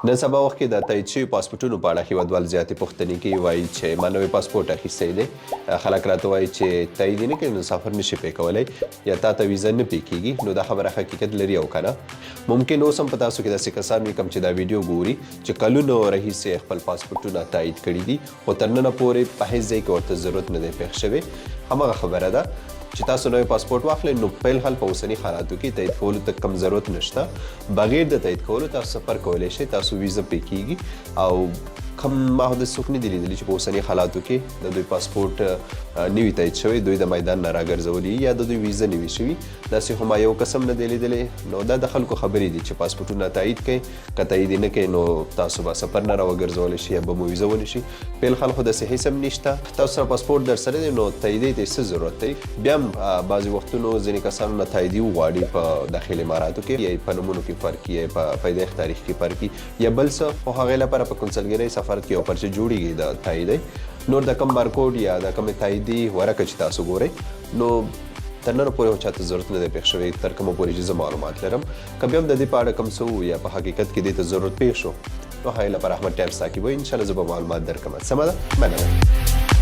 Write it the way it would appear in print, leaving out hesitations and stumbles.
نن سبا وخت کې د تایید شوي پاسپورټونو په اړه هیوادوال زیاتې پوښتنې کوي، وایي چې ما نوی پاسپورټ اخیستی دی. خلک راته وایي چې تایید یې نه کوي نو سفر نشي پی کولی یا تا ته ویزه نه پی کېږي. نو دا خبره حقیقت لري او که نه. ممکن اوس هم په تاسو کې داسې کسان وي کوم چې دا ویډیو ګوري چې کلونو راهیسې خپل پاسپورټونه تایید کړي دي خو تر ننه پورې په هېڅ ځای کې ورته ضرورت نه دی پېښ شوی. هماغه خبره ده چې تاسو نوی پاسپورټ واخلئ نو په پیل حال په اوسني حالاتو کې تایید کولو ته کم ضرورت نشته. بغیر د تایید کولو تاسو سفر کولی شئ، تاسو ویزه پی کېږي او کم ما خو داسې څوک نه دي لیدلي چې په اوسني حالاتو کې د دوی پاسپورټ نوي تایید شوی، دوی د میدان نه راګرځولي یا د دوی ویزه نوي شوي. داسې خو ما یو قسم نه دی لیدلی. نو دا د خلکو خبرې دي چې پاسپورټونه تایید کړئ، که تایید یې نه کوئ نو تاسو به سفر نه راوګرځولی شي یا به مو ویزه ونشي. پیل حال خو داسې هېڅ هم نشته. تاسو سره پاسپورټ در سره دی نو تاییدی ته څه ضرورت دی. بیا هم بعضې وختونو ځینې کسانو نه تاییدي وغواړي په داخل اماراتو کې، یا په نومونو کې فرق یا په پیدایښت تاریخ کې فرق یا بل څه، خو هغې لپاره په کنسلګرۍ سفارت کې یو پرچه جوړیږي د تاییدی. نور د کم بارکوډ یا د کمې تاییدي ورقه چې تاسو ګورئ نو تر ننه پورې چاته ضرورت نه دی پېښ شوی تر کومه پورې چې زه معلومات لرم. که بیا هم د دې په اړه کوم څه یا په حقیقت کې دې ته ضرورت پېښ شو نو هغې لپاره احمد ټایمز تعقیبوئ. انشاءالله زه به معلومات درکړم. سمه ده، مننه.